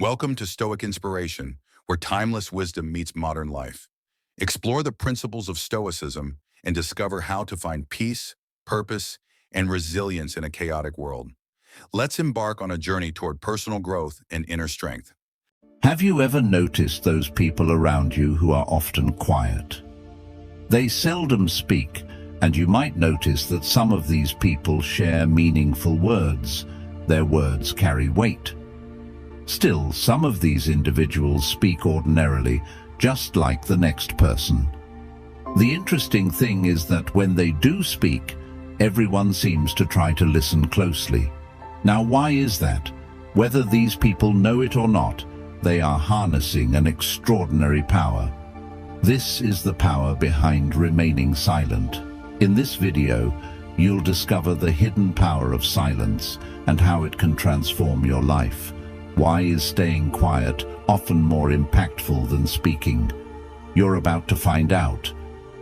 Welcome to Stoic Inspiration, where timeless wisdom meets modern life. Explore the principles of Stoicism and discover how to find peace, purpose, and resilience in a chaotic world. Let's embark on a journey toward personal growth and inner strength. Have you ever noticed those people around you who are often quiet? They seldom speak, and you might notice that some of these people share meaningful words. Their words carry weight. Still, some of these individuals speak ordinarily, just like the next person. The interesting thing is that when they do speak, everyone seems to try to listen closely. Now, why is that? Whether these people know it or not, they are harnessing an extraordinary power. This is the power behind remaining silent. In this video, you'll discover the hidden power of silence and how it can transform your life. Why is staying quiet often more impactful than speaking? You're about to find out.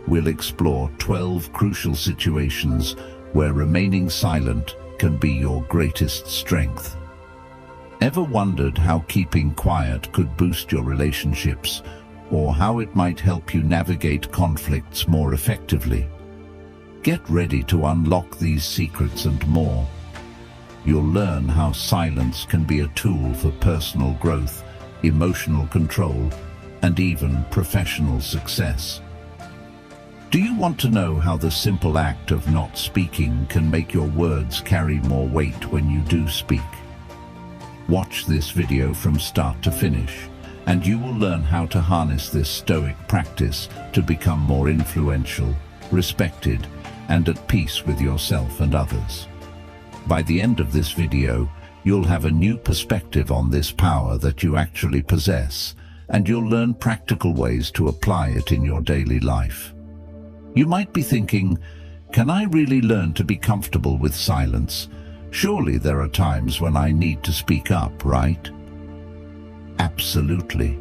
We'll explore 12 crucial situations where remaining silent can be your greatest strength. Ever wondered how keeping quiet could boost your relationships, or how it might help you navigate conflicts more effectively? Get ready to unlock these secrets and more. You'll learn how silence can be a tool for personal growth, emotional control, and even professional success. Do you want to know how the simple act of not speaking can make your words carry more weight when you do speak? Watch this video from start to finish, and you will learn how to harness this Stoic practice to become more influential, respected, and at peace with yourself and others. By the end of this video, you'll have a new perspective on this power that you actually possess, and you'll learn practical ways to apply it in your daily life. You might be thinking, can I really learn to be comfortable with silence? Surely there are times when I need to speak up, right? Absolutely.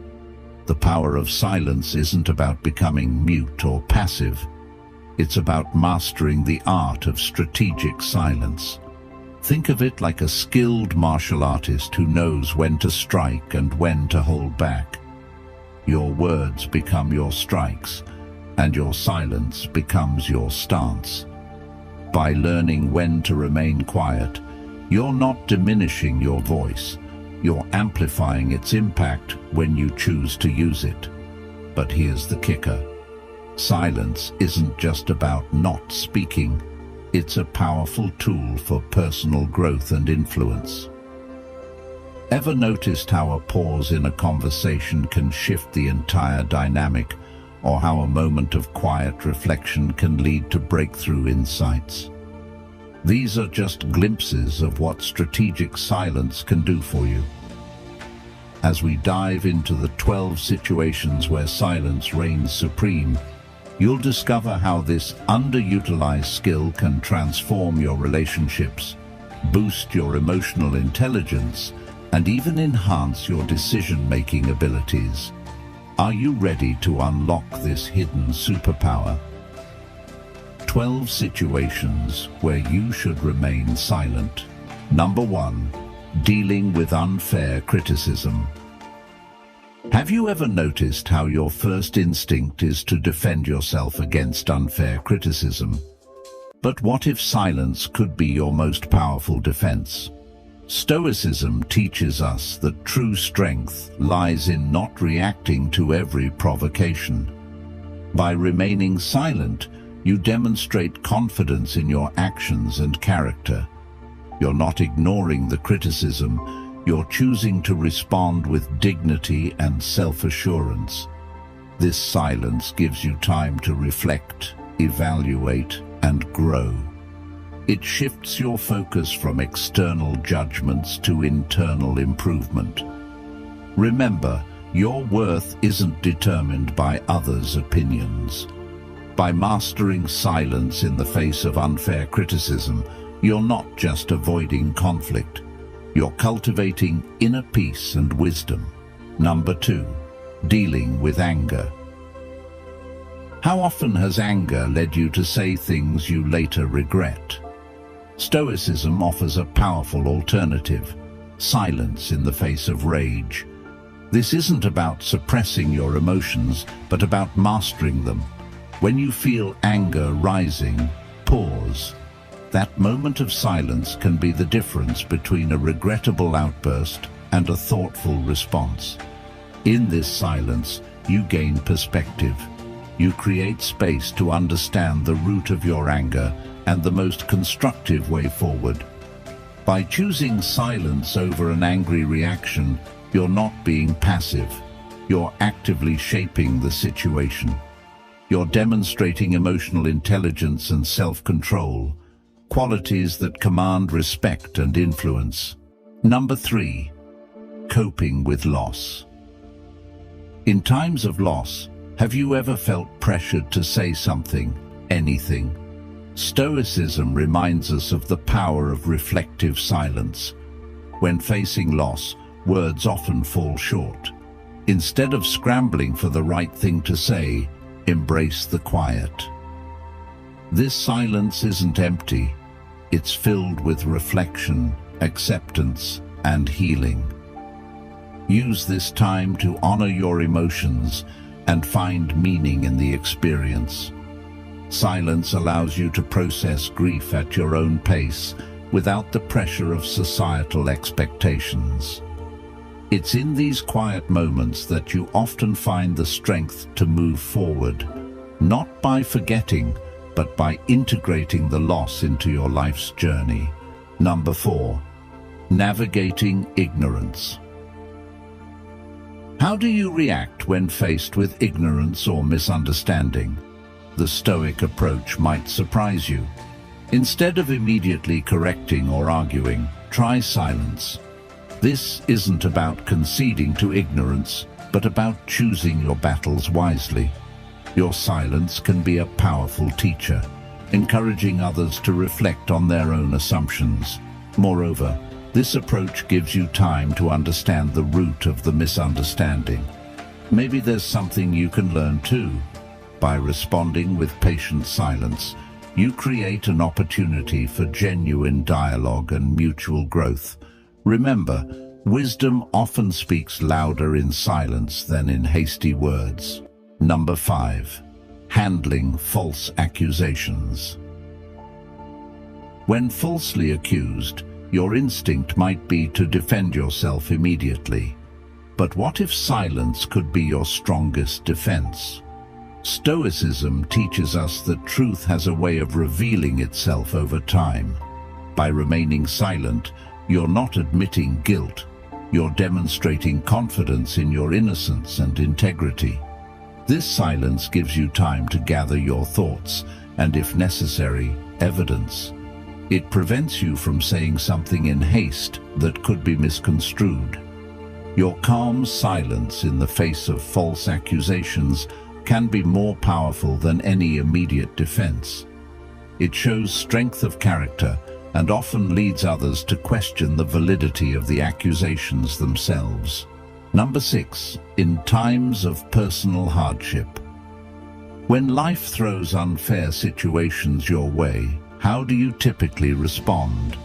The power of silence isn't about becoming mute or passive. It's about mastering the art of strategic silence. Think of it like a skilled martial artist who knows when to strike and when to hold back. Your words become your strikes, and your silence becomes your stance. By learning when to remain quiet, you're not diminishing your voice. You're amplifying its impact when you choose to use it. But here's the kicker. Silence isn't just about not speaking. It's a powerful tool for personal growth and influence. Ever noticed how a pause in a conversation can shift the entire dynamic, or how a moment of quiet reflection can lead to breakthrough insights? These are just glimpses of what strategic silence can do for you. As we dive into the 12 situations where silence reigns supreme, you'll discover how this underutilized skill can transform your relationships, boost your emotional intelligence, and even enhance your decision-making abilities. Are you ready to unlock this hidden superpower? 12 situations where you should remain silent. Number 1. Dealing with unfair criticism. Have you ever noticed how your first instinct is to defend yourself against unfair criticism? But what if silence could be your most powerful defense? Stoicism teaches us that true strength lies in not reacting to every provocation. By remaining silent, you demonstrate confidence in your actions and character. You're not ignoring the criticism. You're choosing to respond with dignity and self-assurance. This silence gives you time to reflect, evaluate, and grow. It shifts your focus from external judgments to internal improvement. Remember, your worth isn't determined by others' opinions. By mastering silence in the face of unfair criticism, you're not just avoiding conflict. You're cultivating inner peace and wisdom. Number 2. Dealing with anger. How often has anger led you to say things you later regret? Stoicism offers a powerful alternative. silence in the face of rage. This isn't about suppressing your emotions, but about mastering them. When you feel anger rising, pause. That moment of silence can be the difference between a regrettable outburst and a thoughtful response. In this silence, you gain perspective. You create space to understand the root of your anger and the most constructive way forward. By choosing silence over an angry reaction, you're not being passive. You're actively shaping the situation. You're demonstrating emotional intelligence and self-control, qualities that command respect and influence. Number 3, coping with loss. In times of loss, have you ever felt pressured to say something, anything? Stoicism reminds us of the power of reflective silence. When facing loss, words often fall short. Instead of scrambling for the right thing to say, embrace the quiet. This silence isn't empty. It's filled with reflection, acceptance, and healing. Use this time to honor your emotions and find meaning in the experience. Silence allows you to process grief at your own pace without the pressure of societal expectations. It's in these quiet moments that you often find the strength to move forward, not by forgetting, but by integrating the loss into your life's journey. Number 4, navigating ignorance. How do you react when faced with ignorance or misunderstanding? The Stoic approach might surprise you. Instead of immediately correcting or arguing, try silence. This isn't about conceding to ignorance, but about choosing your battles wisely. Your silence can be a powerful teacher, encouraging others to reflect on their own assumptions. Moreover, this approach gives you time to understand the root of the misunderstanding. Maybe there's something you can learn too. By responding with patient silence, you create an opportunity for genuine dialogue and mutual growth. Remember, wisdom often speaks louder in silence than in hasty words. Number 5, handling false accusations. When falsely accused, your instinct might be to defend yourself immediately. But what if silence could be your strongest defense? Stoicism teaches us that truth has a way of revealing itself over time. By remaining silent, you're not admitting guilt. You're demonstrating confidence in your innocence and integrity. This silence gives you time to gather your thoughts and, if necessary, evidence. It prevents you from saying something in haste that could be misconstrued. Your calm silence in the face of false accusations can be more powerful than any immediate defense. It shows strength of character and often leads others to question the validity of the accusations themselves. Number 6, in times of personal hardship. When life throws unfair situations your way, how do you typically respond?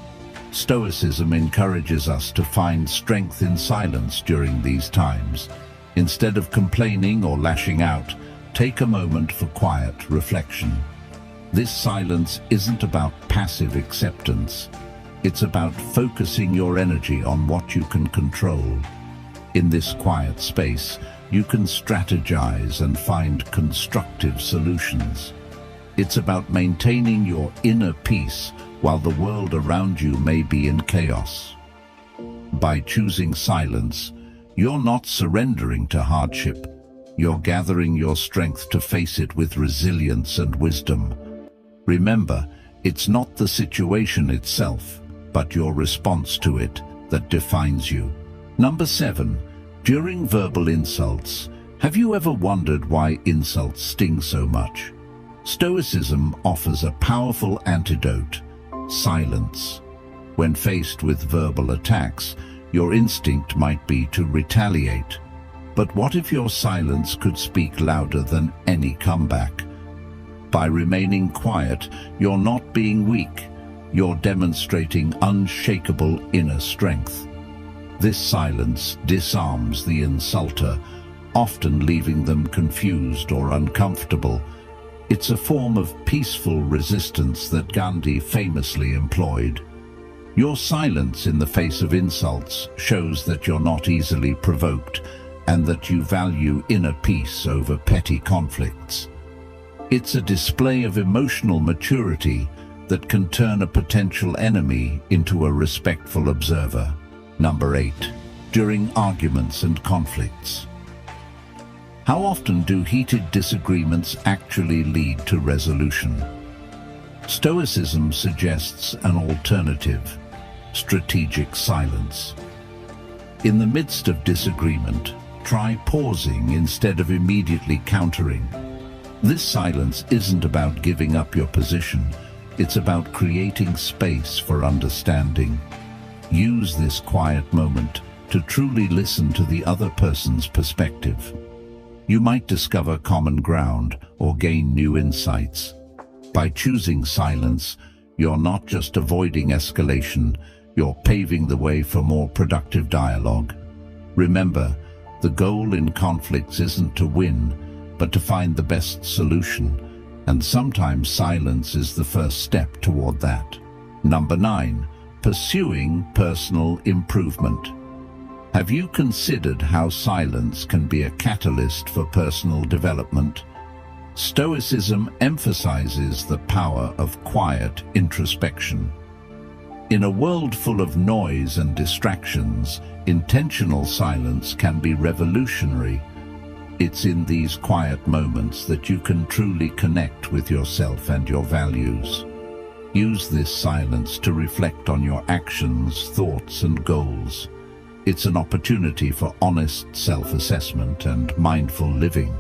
Stoicism encourages us to find strength in silence during these times. Instead of complaining or lashing out, take a moment for quiet reflection. This silence isn't about passive acceptance. It's about focusing your energy on what you can control. In this quiet space, you can strategize and find constructive solutions. It's about maintaining your inner peace while the world around you may be in chaos. By choosing silence, you're not surrendering to hardship. You're gathering your strength to face it with resilience and wisdom. Remember, it's not the situation itself, but your response to it that defines you. Number 7, during verbal insults, have you ever wondered why insults sting so much? Stoicism offers a powerful antidote: silence. When faced with verbal attacks, your instinct might be to retaliate. But what if your silence could speak louder than any comeback? By remaining quiet, you're not being weak. You're demonstrating unshakable inner strength. This silence disarms the insulter, often leaving them confused or uncomfortable. It's a form of peaceful resistance that Gandhi famously employed. Your silence in the face of insults shows that you're not easily provoked and that you value inner peace over petty conflicts. It's a display of emotional maturity that can turn a potential enemy into a respectful observer. Number 8. During arguments and conflicts. How often do heated disagreements actually lead to resolution? Stoicism suggests an alternative: strategic silence. In the midst of disagreement, try pausing instead of immediately countering. This silence isn't about giving up your position, it's about creating space for understanding. Use this quiet moment to truly listen to the other person's perspective. You might discover common ground or gain new insights. By choosing silence, you're not just avoiding escalation, you're paving the way for more productive dialogue. Remember, the goal in conflicts isn't to win, but to find the best solution, and sometimes silence is the first step toward that. Number 9. Pursuing personal improvement. Have you considered how silence can be a catalyst for personal development? Stoicism emphasizes the power of quiet introspection. In a world full of noise and distractions, intentional silence can be revolutionary. It's in these quiet moments that you can truly connect with yourself and your values. Use this silence to reflect on your actions, thoughts, and goals. It's an opportunity for honest self-assessment and mindful living.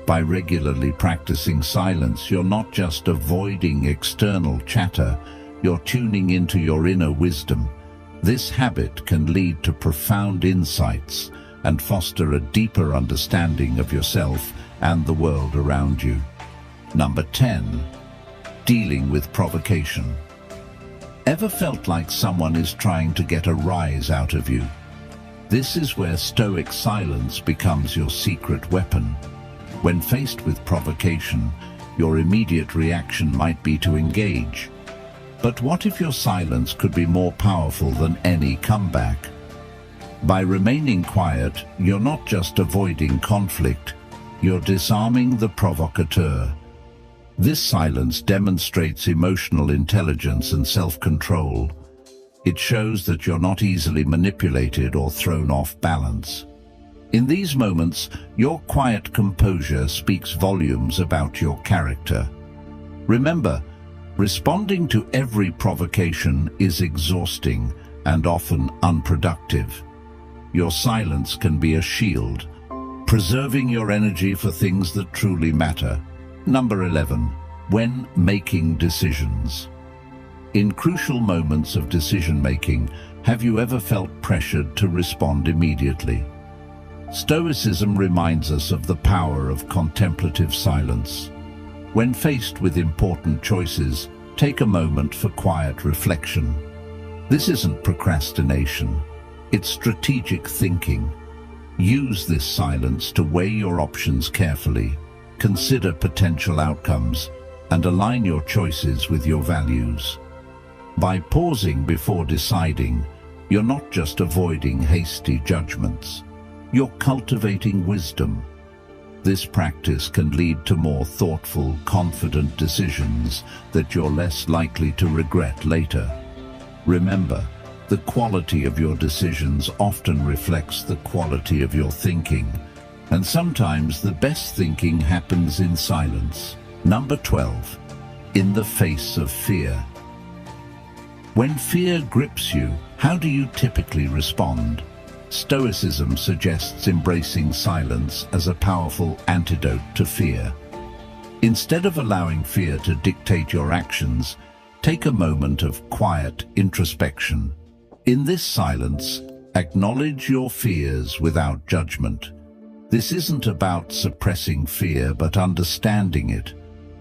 By regularly practicing silence, you're not just avoiding external chatter, you're tuning into your inner wisdom. This habit can lead to profound insights and foster a deeper understanding of yourself and the world around you. Number 10. Dealing with provocation. Ever felt like someone is trying to get a rise out of you? This is where Stoic silence becomes your secret weapon. When faced with provocation, your immediate reaction might be to engage. But what if your silence could be more powerful than any comeback? By remaining quiet, you're not just avoiding conflict, you're disarming the provocateur. This silence demonstrates emotional intelligence and self-control. It shows that you're not easily manipulated or thrown off balance. In these moments, your quiet composure speaks volumes about your character. Remember, responding to every provocation is exhausting and often unproductive. Your silence can be a shield, preserving your energy for things that truly matter. Number 11. When making decisions. In crucial moments of decision-making, have you ever felt pressured to respond immediately? Stoicism reminds us of the power of contemplative silence. When faced with important choices, take a moment for quiet reflection. This isn't procrastination, it's strategic thinking. Use this silence to weigh your options carefully, consider potential outcomes, and align your choices with your values. By pausing before deciding, you're not just avoiding hasty judgments, you're cultivating wisdom. This practice can lead to more thoughtful, confident decisions that you're less likely to regret later. Remember, the quality of your decisions often reflects the quality of your thinking, and sometimes the best thinking happens in silence. Number 12. In the face of fear. When fear grips you, how do you typically respond? Stoicism suggests embracing silence as a powerful antidote to fear. Instead of allowing fear to dictate your actions, take a moment of quiet introspection. In this silence, acknowledge your fears without judgment. This isn't about suppressing fear, but understanding it.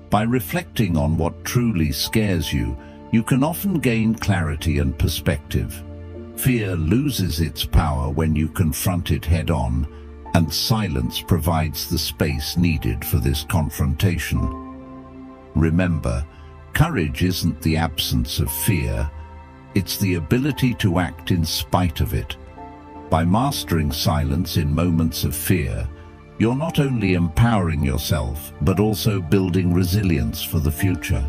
By reflecting on what truly scares you, you can often gain clarity and perspective. Fear loses its power when you confront it head-on, and silence provides the space needed for this confrontation. Remember, courage isn't the absence of fear, it's the ability to act in spite of it. By mastering silence in moments of fear, you're not only empowering yourself, but also building resilience for the future.